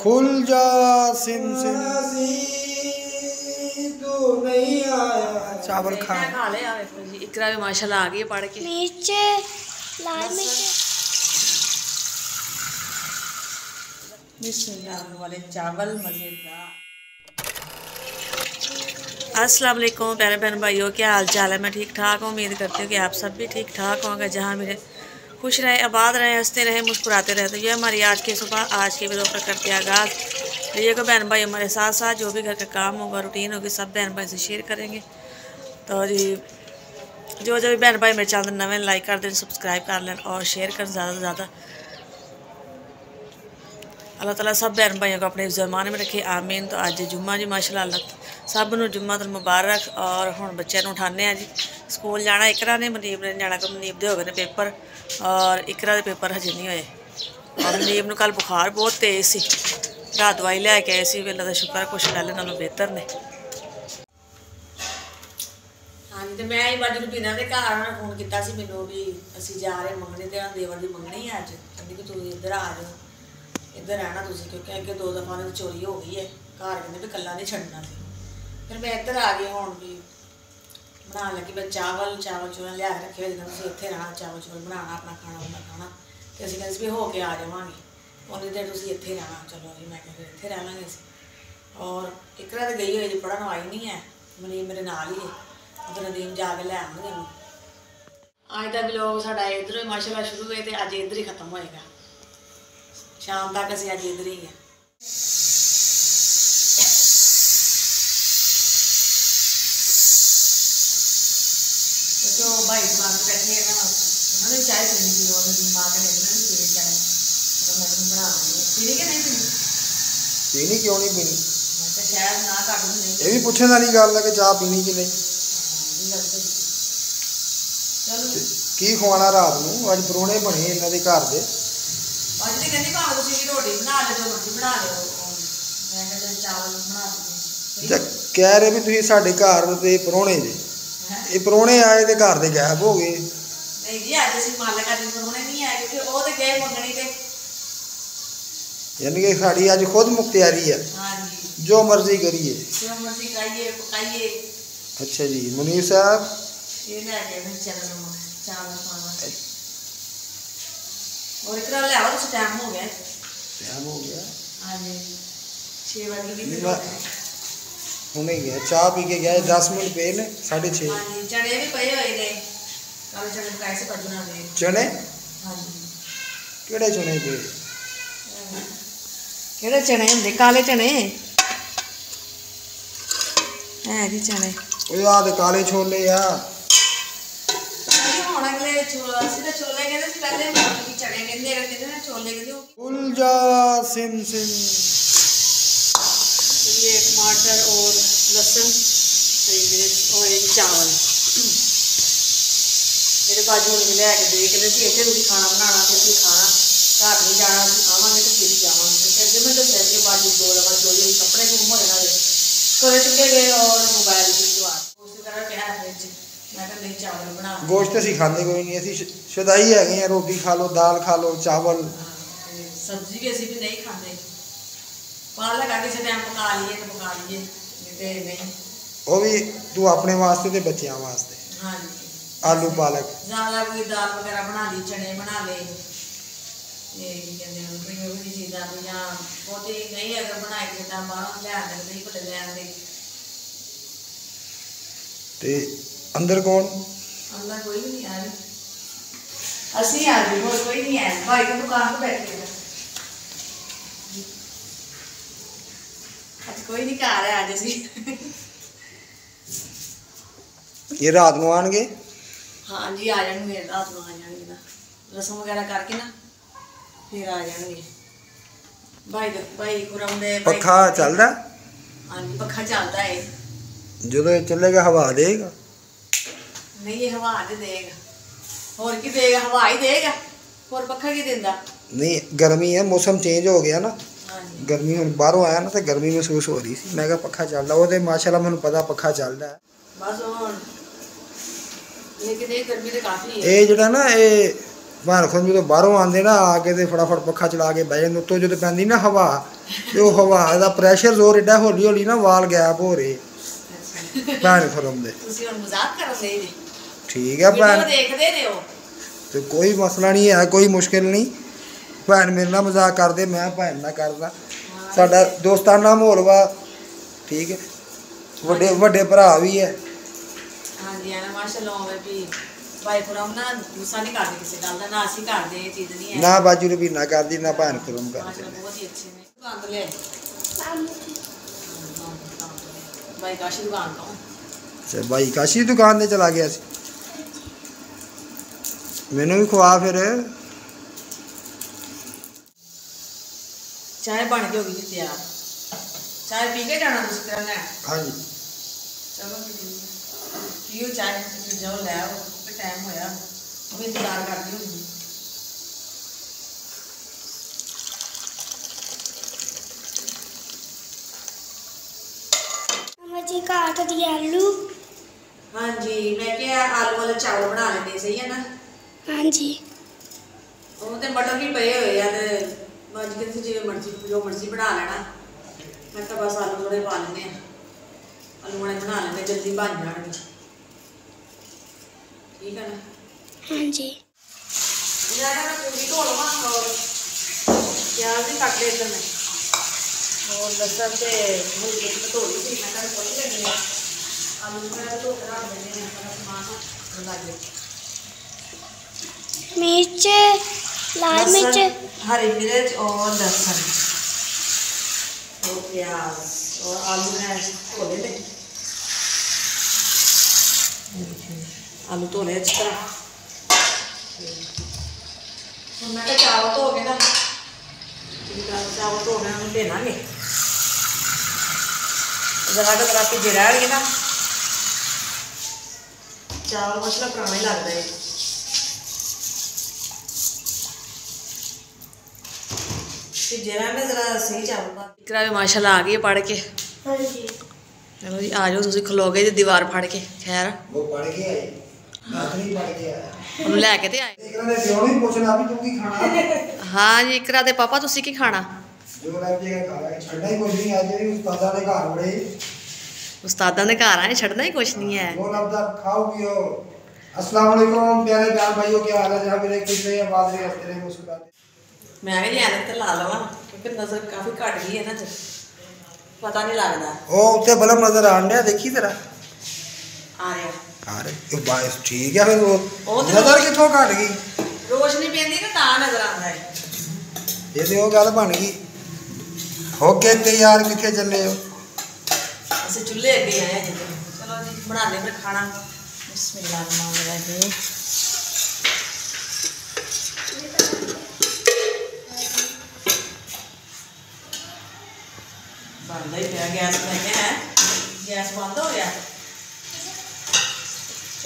खुल जा SIM SIM तू नहीं आया। चावल खा ले। इकरा भी माशाल्लाह आ गई है पढ़ के। नीचे लाल मिर्च वाले चावल मज़ेदार। अस्सलाम वालेकुम प्यारे बहन भाइयों, क्या हाल चाल है। मैं ठीक ठाक हूँ, उम्मीद करती हूँ कि आप सब भी ठीक ठाक होंगे। जहाँ मेरे खुश रहे, आबाद रहे, हंसते रहे, मुस्कुराते रहे। तो ये हमारी आज की सुबह, आज के वीडियो का करते हैं आगाज़। तो ये को बहन भाई हमारे साथ साथ जो भी घर का काम होगा, रूटीन होगी, सब बहन भाई से शेयर करेंगे। तो जी जो भी बहन भाई मेरे चैनल नवे लाइक कर दें, सब्सक्राइब कर लें और शेयर कर ज़्यादा से ज़्यादा। अल्लाह ताला सब बहन भाइयों को अपने ज़माने में रखे, आमीन। तो अज जुम्मा जी माशाल्लाह, अल्लाह सब नूं जुम्मा तो मुबारक। और हुण बच्चों नूं उठाने जी, स्कूल जाना। इकरा ने मनीब ने जाना, मनीब दे हो गए पेपर और इकरा दे पेपर हजे नहीं होए। और मनीब नूं कल बुखार बहुत तेज़ सी, रात दवाई लैके आए सी। अल्लाह दा शुक्र है कुछ पहले नालों बेहतर ने। हाँ जी, तो मैं बाजू रूबीना के घर उन्होंने फोन किया सी मैनू भी असीं जा रहे मंगनी, तो देवर की मंगनी है अज। कहती कि तू इधर आ जाओ, इधर रहना तुम, क्योंकि अगे 2 दफा उन्होंने चोरी हो गई है घर, कहते भी कला नहीं छड़ना सी। फिर मैं इधर आ गई, हूँ भी बना लगी मैं चावल चूवल लिया के रखे हुए, तुम इतने रहना, चावल चूवल बनाना, अपना खाना वाना खाना। तो असं कहते भी हो के आ जावे, उन्नी देर तुम इतने रहना। चलो जी, मैं कहते इतने रह लेंगे अस। और इकरा तो गई हुई जी, पढ़न आई नहीं है, मनीब मेरे नाल ही है, तो नदीम जाके लै आउणगे। अज का व्लॉग साडा इधरों ही माशाल्लाह शुरू हुए, तो अज इधर ही खत्म होएगा। शाम तक असीं अज इधर ही है। तो भाई दुकान पर बैठे हैं ना, उन्होंने चाय पीनी थी, और नदीम आ के नहीं पीनी चाय, तो मैं बना दूँगी। पीनी कि नहीं पीनी? पीनी क्यों नहीं पीनी? तो शायद ना घट नहीं, ये भी पूछने वाली गल है कि चाह पीनी कि नहीं। की खवाना रात में? अज परौने बने इन्हों के घर के। अज तो कहती भाव तुम रोटी बना लो, जो मर्जी बना लो, मैं कहते चावल बना दूँगी। कह रहे भी तुम साढ़े घर के परौने जे, ये परौने आए तो घर के गायब हो गए। नहीं जी, अज असीं मालक अज परौने नहीं आए, क्योंकि वो तो गए मंगनी ते। यानी कि साड़ी अज खुद मुख्तियारी है। हाँ जी, जो जो मर्जी करिए, खाइए पकाइए। अच्छा जी, मुनीर साहब ये लैके चल चावल खाना। और इतना ले आओ, तो टाइम हो गया। टाइम हो गया? हाँ जी, 6 बजे हुणे गया, चाह पी के गया, 10 मिनट पे ने 6:30। हाँ जी, चने भी पे हुए ने, काले चने पकाए से भजू ना दे। चने? हाँ जी, केड़े चने पे? केड़े चने होंदे? काले चने है जी, चने। ओ यार दे काले छोले यार। ਹੁਣ ਅਗਲੇ ਅਸੀਂ ਤਾਂ ਛੋਲੇ ਕਹਿੰਦੇ ਸੀ ਪਹਿਲੇ, ਕਿ ਚਣੇ ਕਹਿੰਦੇ ਆ, ਕਹਿੰਦੇ ਨਾ ਛੋਲੇ ਕਹਿੰਦੇ। खुल जा सिम सिम। ये टमाटर और लहसुन और ये चावल मेरे बाजू ने लिया के दे, कहते सी इतने तुम खाना बनाना, फिर भी खाना घर नहीं जाना, असं खावे तो फिर जावे। तो अगे मैं दस के बाजू 2 दफा चोरी, कपड़े गुम हो जाना, घरे चुके गए और मोबाइल की दुआ उस तरह क्या फ्रिज। मैं कहा नहीं चावल बना। गोश्त असीं खाते कोई नहीं, असीं शदाई है, रोटी खा लो, दाल खा लो, चावल। सब्जी भी असीं भी नहीं खाते, पालक आ किसी टाइम पका लीए तो पका लीए, नहीं वो भी तू अपने वास्ते ते बच्चों वास्ते। हाँ जी, आलू पालक ज़्यादा कोई दाल वगैरह बना ली, चने बना ले, ये कहते हैं चीज़ा भी, या बहुत ही नहीं अगर बनाए तो बाहर ले आते, नहीं भले ले आते। ते अंदर कौन? अंदर कोई भी नहीं आ रही, असी आ रही, और कोई नहीं है, भाई की दुकान पर बैठे हैं। आज कोई नहीं घर है, आज असी ये रात को आएंगे। हाँ जी, आ जाएंगे रात को, आ जाएंगे ना रसम वगैरह करके ना, फिर आ जाएंगे। भाई खुरम दे पखा चलता? हाँ जी, पखा चलता है। जो चलेगा हवा देगा? नहीं, ये हवा नहीं देगा, और की देगा? हवा ही देगा, और पखा की देंदा? नहीं, गर्मी है, मौसम चेंज हो गया ना। हाँ जी, गर्मी हम बाहरों आया ना, तो गर्मी महसूस हो रही थी। मैं कहा पखा चलता, वो तो माशाल्लाह मैंने पता पखा चलता है बस। और लेकिन ये गर्मी तो काफ़ी है। ये जड़ा ना, ये भार खुद जो बाहरों आते ना, आके तो फटाफट पखा चला के बह जाते, उत्तों जो पैंदी ना हवा, ਤੇ ਉਹ ਹਵਾ ਦਾ ਪ੍ਰੈਸ਼ਰ ਜ਼ੋਰ ਏਡਾ ਹੌਲੀ ਹੌਲੀ ਨਾ ਵਾਲ ਗੈਪ ਹੋ ਰਹੇ ਭੈਣ ਖੁਰਮ ਦੇ। ਤੁਸੀਂ ਹੁਣ ਮਜ਼ਾਕ ਕਰਨ ਦੇ ਜੀ, ਠੀਕ ਹੈ ਵੀਡੀਓ ਭੈਣ, ਦੇਖਦੇ ਨੇ ਉਹ। ਤੇ ਕੋਈ ਮਸਲਾ ਨਹੀਂ ਹੈ, ਕੋਈ ਮੁਸ਼ਕਿਲ ਨਹੀਂ। ਭੈਣ ਮੇਰੇ ਨਾਲ ਮਜ਼ਾਕ ਕਰਦੇ, ਮੈਂ ਭੈਣ ਨਾਲ ਕਰਦਾ। ਸਾਡਾ ਦੋਸਤਾਨਾ ਮਾਹੌਲ ਵਾ, ਠੀਕ ਹੈ। ਵੱਡੇ ਵੱਡੇ ਭਰਾ ਵੀ ਹੈ। ਹਾਂਜੀ ਐਨਾ ਮਾਸ਼ਾਅੱਲਾ ਹੋਵੇ ਵੀ ਭਾਈ ਖੁਰਮ ਨਾ ਗੁੱਸਾ ਨਹੀਂ ਕਰਦੇ ਕਿਸੇ ਗੱਲ ਦਾ, ਨਾ ਅਸੀਂ ਕਰਦੇ, ਇਹ ਚੀਜ਼ ਨਹੀਂ ਹੈ ਨਾ ਬਾਜੂ ਰਬੀਨਾ ਕਰਦੀ, ਨਾ ਭੈਣ ਖੁਰਮ ਕਰਦੀ। ਮਾਸ਼ਾਅੱਲਾ ਬਹੁਤ ਹੀ ਅੱਛੇ ਨੇ। ਦੁਕਾਨ ਤੋਂ ਲਿਆਏ ਮਾਮੂ ਜੀ ਭਾਈ ਕਾਸ਼ੀ ਦੁਕਾਨ ਤੋਂ। ਅੱਛਾ ਭਾਈ ਕਾਸ਼ੀ ਦੀ ਦੁਕਾਨ ਤੇ ਚਲਾ ਗਿਆ ਸੀ। ਮੈਨੂੰ ਵੀ ਖਵਾ ਫਿਰ। ਚਾਹ ਬਣ ਕੇ ਹੋ ਗਈ ਜੀ ਤਿਆਰ। ਚਾਹ ਪੀ ਕੇ ਜਾਣਾ ਤੁਸੀਂ ਕਰਨ ਲੈਣ? ਹਾਂਜੀ ਚਲੋ ਪੀਓ ਚਾਹ, ਫਿਰ ਜਾਓ ਲੈ ਆਓ, ਤੇ ਟਾਈਮ ਹੋਇਆ ਉਹ ਵੀ ਇੰਤਜ਼ਾਰ ਕਰਦੀ ਹੋਊਗੀ। ਮਾਮਾ ਜੀ ਕਾਟ ਦੀ ਆਲੂ। ਹਾਂਜੀ ਮੈਂ ਕਿਹਾ ਆਲੂ ਵਾਲੇ ਚਾਵਲ ਬਣਾ ਲੈਂਦੇ, ਸਹੀ ਹੈ ਨਾ? ਹਾਂਜੀ ਉਹ ਤੇ ਮਟਰ ਵੀ ਪਏ ਹੋਏ ਆ, ਤੇ ਬਾਜ ਕੇ ਤੁਸੀਂ ਜਿਵੇਂ ਮਰਜ਼ੀ ਜੋ ਮਰਜ਼ੀ ਬਣਾ ਲੈਣਾ। ਮੈਂ ਤਾਂ ਬਸ ਆਲੂ ਥੋੜੇ ਪਾ ਲੈਂਦੇ ਆ, ਆਲੂ ਵਾਲੇ ਬਣਾ ਲੈਂਦੇ, ਜਲਦੀ ਬਣ ਜਾਣਗੇ। ਠੀਕ ਹੈ ਨਾ? ਹਾਂਜੀ ਜਿਹੜਾ ਮੈਂ ਪੂਰੀ ਧੋ ਲਵਾਂ ਔਰ ਪਿਆਜ਼ ਵੀ ਕੱਟ ਲਏ ਇੱਧਰ ਮੈਂ, ਔਰ ਲਸਣ ਤੇ ਮੁਰਗੀ ਨੂੰ ਧੋ ਲਈ ਸੀ। ਮੈਂ ਤਾਂ ਪੁੱਛ ਲੈਂਦੀ ਹਾਂ ਆਲੂ ਮੈਂ ਧੋ ਕੇ ਰੱਖ ਦਿੰਦੇ ਹਾਂ, ਸਾਰਾ ਸਮਾਨ ਲੱਗ ਜਾਏ। मिर्च लाल मिर्च हरी मिर्च और लहसुन और प्याज और आलू है धो ले। आलू धो ले अच्छी तरह। तो मैं चावल धो के ना चावल धो के उन्हें भेनांगे जरा के जे रह गए ना चावल मसला पुराना ही लगता है। जरा सही चावल भी माशाल्लाह आ गई पढ़ के। हाँ जी चलो जी आ जाओ, तुम खलो गए दीवार फड़ के। खैर वो पढ़ के आए, आखिरी पढ़ के आया। ਉਹਨੂੰ ਲੈ ਕੇ ਤੇ ਆਏ। इकरा ने प्यो नहीं पूछना भी तू की खाना। हाँ जी इकरा दे पापा तुसी की खाना? जो लग जाएगा खाना, छड़ना ही कुछ नहीं आज भी उस्तादा ने घर बड़े। उस्तादा ने घर आए, छड़ना ही कुछ नहीं है। वो लफ्ज़ खाओ पियो। अस्सलाम वालेकुम प्यारे प्यार भाइयों, क्या हाल है? जहाँ मेरे कितने आवाज़ में हंसते रहे मुस्कुराते। मैं भी ऐनक तो ला लवा क्योंकि नजर काफी घट गई है ना, जब पता नहीं लगता। ओ उत्ते बल्ब नजर आन रहा, देखी जरा आ रहा अरे तो बाइस ठीक है। फिर वो तो नजर कितों घट गई? रोशनी पैंदी ना ता नजर आता है। ये तो वो गल बन गई। होके तैयार किथे चले हो? ਅਸੀਂ ਚੁੱਲ੍ਹੇ ਅੱਗੇ ਆਏ ਹਾਂ। ਚਲੋ ਜੀ ਬਣਾਉਂਦੇ ਫਿਰ ਖਾਣਾ। ਬਿਸਮਿਲ੍ਲਾਹਿਰਰਹਿਮਾਨਿਰਰਹੀਮ। ਬਣਦਾ ਹੀ ਪਿਆ ਗੈਸ। ਮੈਂ ਕਿਹਾ ਗੈਸ ਬੰਦ ਹੋ ਗਿਆ।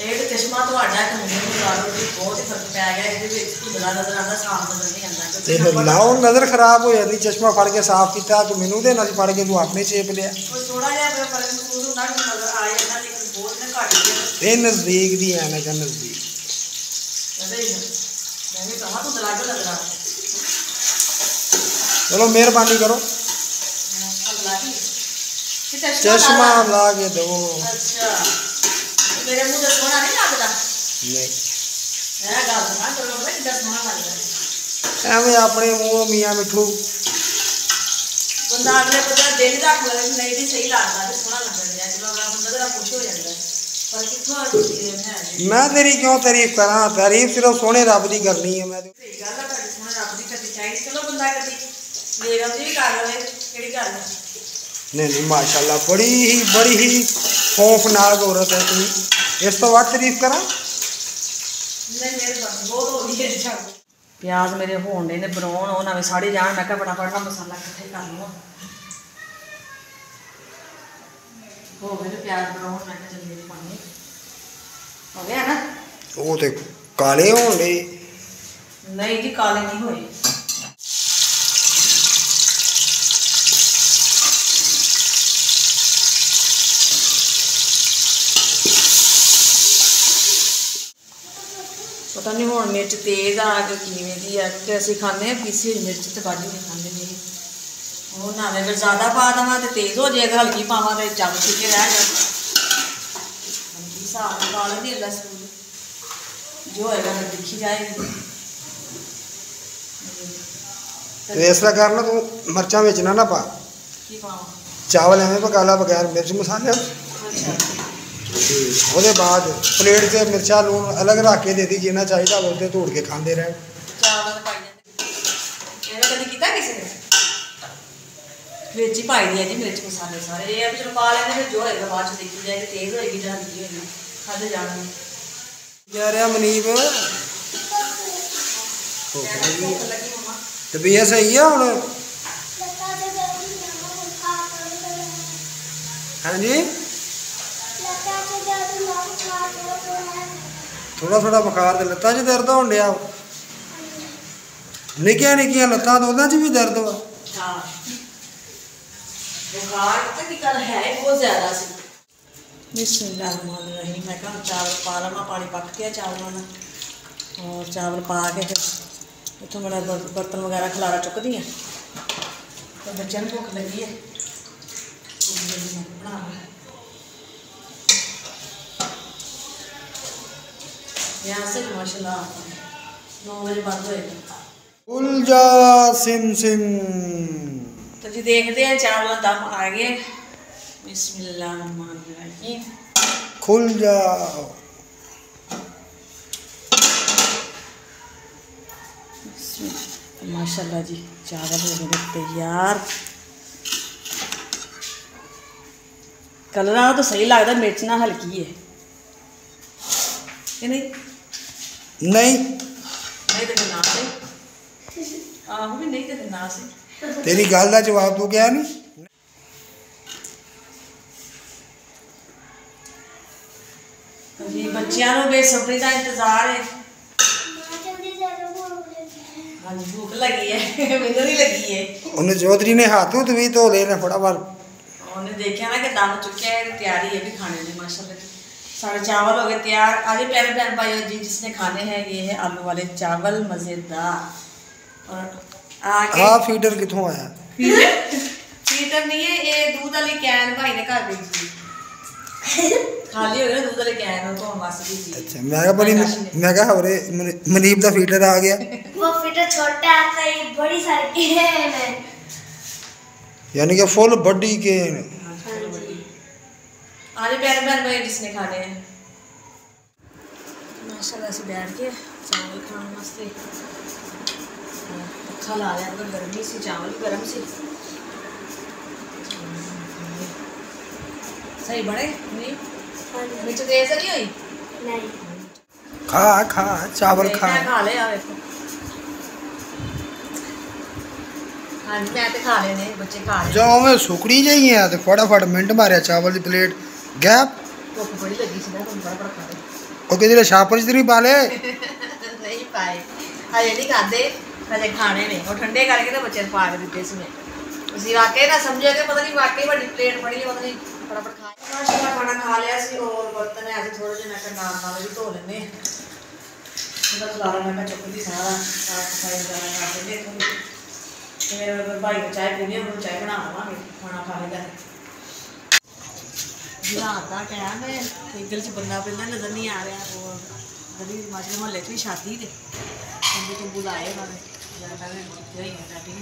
ਇਹ ਤਾਂ ਚਸ਼ਮਾ ਤੁਹਾਡਾ ਇੱਕ ਮੁੰਡੇ ਨੂੰ ਲਾ ਲਓ ਜੀ, ਬਹੁਤ ਹੀ ਫਰਕ ਪੈ ਗਿਆ। ਇਹਦੇ ਵਿੱਚ ਧੁੰਦਲਾ ਨਜ਼ਰ ਆਉਂਦਾ, ਸਾਫ਼ ਨਜ਼ਰ ਨਹੀਂ ਆਉਂਦਾ। ਤੇ ਲਾਓ ਨਜ਼ਰ ਖਰਾਬ ਹੋ ਜਾਂਦੀ। ਚਸ਼ਮਾ ਫੜ ਕੇ ਸਾਫ਼ ਕੀਤਾ ਤੂੰ ਮੈਨੂੰ ਦੇਣਾ ਸੀ, ਫੜ ਕੇ ਤੂੰ ਆਪਣੇ ਚੇਪ ਲਿਆ। ਉਹ ਥੋੜਾ ਜਿਹਾ ਫਰਕ ਮਹਿਸੂਸ ਹੁੰਦਾ, ਨਜ਼ਰ ਆ ਜਾਂਦਾ, ਲੇਕਿਨ ਬਹੁਤ ਨਾ ਘੱਟ ਗਿਆ। ਇਹ ਨਜ਼ਦੀਕ ਦੀ ਐਨਕ ਹੈ, ਨਜ਼ਦੀਕ। ਕਹਿੰਦੇ ਮੈਂ ਵੀ ਕਹਾਂ ਧੁੰਦਲਾ ਕਿਉਂ ਨਜ਼ਰ ਆ? ਚਲੋ ਮਿਹਰਬਾਨੀ ਕਰੋ, ਚਸ਼ਮਾ ਲਾ ਕੇ ਦੋ। अच्छा मेरे मुंह से सोना नहीं लगता? ਨਹੀਂ मैं गल सुना करो पता कितना सोना लगता। ਐਵੇਂ ਆਪਣੇ ਮੂੰਹ ਮੀਆਂ ਮਿੱਠੂ। बंदा अगले बंदा दिल रख ले नहीं भी सही लगता ते सोना लगता है। चलो अगला बंदा जरा खुश हो जाता है, पर किथों है। ਮੈਂ ਤੇਰੀ ਕਿਉਂ ਤਾਰੀਫ ਕਰਾਂ? ਤਾਰੀਫ ਸਿਰਫ ਸੋਹਣੇ ਰੱਬ ਦੀ ਕਰਨੀ ਹੈ। ਮੈਂ ਤੇ सही गल है, ਤੁਹਾਡੀ सोना रब दी करनी चाहिए। चलो बंदा कदी मेरा भी कर लवे, केड़ी गल है। नहीं माशाल्लाह बड़ी ही खौफनाक औरत है तुम। इस तो वक्त तारीफ करा? नहीं मेरे बहुत हो गई है। प्याज मेरे होने ने बनाउन, वो नवे साड़ी जान। मैं कहा फटाफट ना मसाला इकट्ठे कर लवां। हो गए प्याज बनाउन, मैं कहा जल्दी पानी हो गया ना। वो तो काले होंगे। नहीं जी काले नहीं हुए। पता नहीं हुण मिर्च तेज़ आ कि किवें दी है, कि असीं खाने पीसी हुई मिर्च तो बाजू नहीं खाते नहीं। ਉਹ ਨਾਲੇ ਫਿਰ ਜ਼ਿਆਦਾ ਪਾ ਦੇਵਾਂ ਤੇ ਤੇਜ਼ ਹੋ ਜਾਏਗਾ, ਹਲਕੀ ਪਾਵਾਂ ਤੇ ਚੱਲ ਛਿੱਕੇ ਰਹਿ ਜਾ। ਹਿਸਾਬ ਪਾ ਲੈਂਦੀ ਲਸਣ ਜੋ ਹੋਏਗਾ ਫਿਰ ਦੇਖੀ ਜਾਏਗੀ। ਤੇ ਇਸ ਤਰ੍ਹਾਂ ਕਰ ਲਾ ਤੂੰ, ਮਿਰਚਾਂ ਵਿੱਚ ਨਾ ਪਾ, ਕੀ ਪਾਵਾਂ? ਚਾਵਲ ਐਵੇਂ ਪਕਾ ਲਾ ਬਗੈਰ ਮਿਰਚ ਮਸਾਲੇ। ਅੱਛਾ ਉਹਦੇ ਬਾਅਦ ਪਲੇਟ 'ਚ ਮਿਰਚਾਂ ਲੂਣ ਅਲੱਗ ਰੱਖ ਕੇ ਦੇ ਦੀ, ਜਿੰਨਾ ਚਾਹੀਦਾ ਉਹਦੇ ਧੂੜ ਕੇ ਖਾਂਦੇ ਰਹਿਣ। ਚਾਵਲ ਪਾਈ ਜਾਂਦੇ ਐਵੇਂ ਕਦੀ ਕੀਤਾ ਕਿਸੇ ਨੇ? ਵਿੱਚ ਹੀ ਪਾਈ ਦੀ ਹੈ ਜੀ ਮਿਰਚ ਮਸਾਲੇ ਸਾਰੇ। ਇਹ ਆ ਵੀ ਚਲੋ ਪਾ ਲੈਂਦੇ, ਫਿਰ ਜੋ ਹੋਏਗਾ ਬਾਅਦ 'ਚ ਦੇਖੀ ਜਾਏਗੀ, ਤੇਜ਼ ਹੋਏਗੀ ਜਾਂ ਹਲਕੀ ਹੋਏਗੀ, ਖਾਧੇ ਜਾਣਗੇ। ਜਾ ਰਿਹਾ ਮਨੀਪ ਭੁੱਖ ਲੱਗੀ ਮੰਮਾ। ਤਬੀਅਤ ਸਹੀ ਆ ਹੁਣ? ਹਾਂਜੀ ਥੋੜਾ ਥੋੜਾ ਬੁਖਾਰ ਤੇ ਲੱਤਾਂ 'ਚ ਦਰਦ ਹੋਣ ਡਿਆ। ਨਿੱਕੀਆਂ ਨਿੱਕੀਆਂ ਲੱਤਾਂ ਤੋਂ ਉਹਨਾਂ 'ਚ ਵੀ ਦਰਦ ਵਾ। ਹਾਂ ਬੁਖਾਰ ਪਤਾ ਕੀ ਗੱਲ ਹੈ ਬਹੁਤ ਜ਼ਿਆਦਾ ਸੀ। ਬਿਸਮਿल्लाहिर्रहमानिर्रहीम। मैं कहा चावल पा लवा, पानी पक गया चावलों में, और चावल पा के फिर इतों मेरा बर्तन वगैरह खलारा चुकती है। तो बच्चों को भुख लगी है, बना यहाँ से माशाल्लाह 9 बजे बंद होएगा। उलझा सिम सिम। तो जी देखते हैं चावल दम आ गए। बिस्मिल्लाहिर्रहमानिर्रहीम। खुल जाओ। माशाल्लाह जी चावल हो गए तैयार। कलर तो सही लगता, मिर्च ना हल्की है कि नहीं? नहीं नहीं तो ना से आहो भी नहीं तो ना से। तेरी गल का जवाब तू क्या नहीं? जी बच्चों को बेसब्री का इंतजार है। हाँ जी भूख लगी है मैनू नहीं लगी है। उन्हें चौधरी ने हाथ तो भी धो लेना फटाफट। उन्हें देखा ना कि दम चुकिया है, तैयारी है भी खाने की। माशाल्लाह सारे चावल हो गए तैयार। आज प्यारे बहन भाई जी जिसने खाने हैं, ये है आलू वाले चावल मज़ेदार। और आगे फीडर कितों आया? फीडर नहीं है, ये दूध वाली कैन भाई ने घर भेजी, खाली हो गया दूध वाली कैन तो मस्त दी। अच्छा मैं कहा हवरे मनीप का फीडर आ गया। वो फीडर छोटा आता है, बड़ी सारी कैन है, यानी कि फुल बड़ी कैन। आज प्यारे बहन भाई जिसने खाने हैं माशाल्लाह से बैठ के चावल खाने वास्ते। पक्खा ला लिया, तो गर्मी सी, चावल भी गर्म सी। सही बने नहीं? मिर्च तेज नहीं हुई? नहीं खा खा चावल खा। खा ले यार। हाँ जी मैं तो खा लेने, बच्चे खा ले। जाओ मैं सुकड़ी जाइए तो फटाफट मिनट मारे चावल की प्लेट गैप। भुख बड़ी लगी सी ना, तुम बड़ा बड़ा खा ले। और किधर छापर च नहीं पा ले? नहीं पाए हजे नहीं खाते, हजे खाने ने। और ठंडे करके तो बच्चे पा के दिते इसमें। उसी वाकई ना समझो कि पता नहीं वाकई बड़ी प्लेट बड़ी है, पता नहीं फटाफट खा। माशाल्लाह खाना खा लिया सी। और बर्तन है अज थोड़े जिहे मैं नाल भी धो लेने। ਉਹਦਾ ਖਲਾਰਾ ਮੈਂ ਚੁੱਕਦੀ ਸਾਰਾ ਸਾਫ ਸਫਾਈ ਵਗੈਰਾ ਕਰ ਦਿੰਦੇ ਥੋੜੀ। ਫਿਰ ਭਾਈ ਨੂੰ ਚਾਹ ਪੀਣੀ, ਉਹਨੂੰ ਚਾਹ ਬਣਾ ਲਵਾਂਗੇ, ਖਾਣਾ ਖਾ ਲੈਂਦਾ। ਰਾਤ ਦਾ ਟਾਈਮ ਹੈ, ਇੱਧਰ 'ਚ ਬੰਦਾ ਪਹਿਲਾਂ ਨਜ਼ਰ ਨਹੀਂ ਆ ਰਿਹਾ। ਉਹ ਗਲੀ ਮਾਜਰੇ ਮੁਹੱਲੇ 'ਚ ਵੀ ਸ਼ਾਦੀ ਤੇ ਤੰਬੂ ਤੰਬੂ ਲਾਏ ਉਹਨਾਂ ਨੇ, ਜ਼ਿਆਦਾ ਕੀਤੇ ਹੋਈ ਹੈ ਸ਼ਾਦੀ।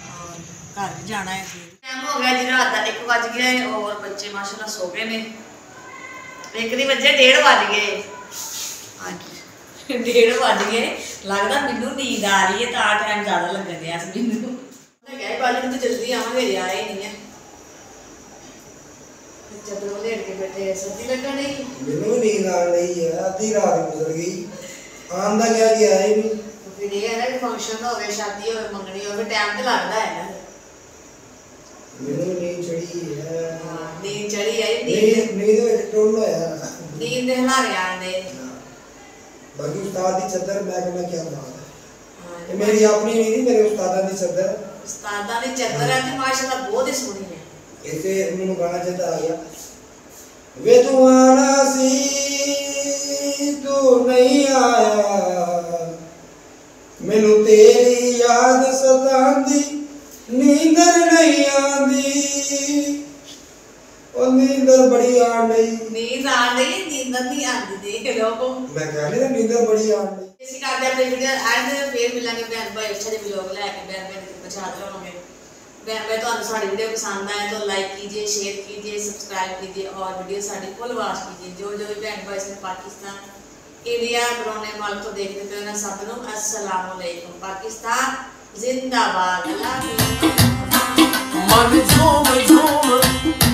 ਔਰ ਘਰ ਵੀ ਜਾਣਾ ਹੈ। ਟਾਈਮ ਹੋ ਗਿਆ ਜੀ ਰਾਤ ਦਾ 1 ਵੱਜ ਗਿਆ ਹੈ। ਔਰ ਬੱਚੇ ਮਾਸ਼ਾਅੱਲਾ ਸੋ ਗਏ ਨੇ। 1 ਨਹੀਂ ਵੱਜੇ, 1:30 ਵੱਜ ਗਏ। ਹਾਂਜੀ 1:30 ਵੱਜ ਗਏ। ਲੱਗਦਾ ਮੈਨੂੰ ਨੀਂਦ ਆ ਰਹੀ ਹੈ ਤਾਂ ਟਾਈਮ ਜ਼ਿਆਦਾ ਲੱਗਣ ਡਿਆ ਸੀ ਮੈਨੂੰ। ਮੈਂ ਕਿਹਾ ਬਾਜੀ ਨੂੰ ਤਾਂ ਜਲਦੀ ਆਵਾਂਗੇ, ਜੇ ਆਏ ਨਹੀਂ ਹੈ। ਜਦੋਂ ਲੇਟ ਕੇ ਬੈਠੇ ਸਰਦੀ ਲੱਗਣ ਡਈ। ਮੈਨੂੰ ਨੀਂਦ ਆ ਰਹੀ ਹੈ, ਅੱਧੀ ਰਾਤ ਗੁਜ਼ਰ ਗਈ। ਆਉਣ ਦਾ ਕਿਹਾ ਕਿ ਆਏ ਨਹੀਂ। ਫਿਰ ਇਹ ਹੈ ਨਾ ਕਿ ਫੰਕਸ਼ਨ ਹੋਵੇ, ਸ਼ਾਦੀ ਹੋਵੇ, ਮੰਗਣੀ ਹੋਵੇ, ਟਾਈਮ ਤੇ ਲੱਗਦਾ ਹੈ ਨਾ। ਮੈਨੂੰ ਨੀਂਦ ਚੜੀ ਹੈ। ਹਾਂ ਨੀਂਦ ਚੜੀ ਹੈ। ਨੀਂਦ ਵਿੱਚ ਟੁੱਲ ਹੋਇਆ। ਨੀਂਦ ਦੇ ਹਲਾਰੇ ਆਉਂਦੇ। बाकी उस्ताद की चद्दर मैं कहना क्या बात है, ये मेरी अपनी नहीं, मेरे उस्तादा की चद्दर। उस्तादा की चद्दर है तो माशाल्लाह बहुत ही सोहनी है। ऐसे उन्होंने गाना चलता आ गया, वे तू आना सी तू नहीं आया, मैनू तेरी याद सतांदी नींदर नहीं आंदी ओ नींदर बड़ी आन रही नींद आ रही नींद नहीं आती देख लो मैं कह रही नींदर बड़ी आन रही इसी करते अपनी वीडियो आज फिर मिलेंगे बहन भाई अच्छे से व्लॉग लेके बहन भाई तक पहुंचा रहोगे बहन भाई तो साड़ी वीडियो पसंद आए तो लाइक कीजिए शेयर कीजिए सब्सक्राइब कीजिए और वीडियो साड़ी फुल वॉच कीजिए जो जो भी बहन भाई इसमें पाकिस्तान इंडिया बरौने मुल्क तो देखते पे उन्हें सब लोग अस्सलाम वालेकुम पाकिस्तान जिंदाबाद अल्लाह मन झूम झूम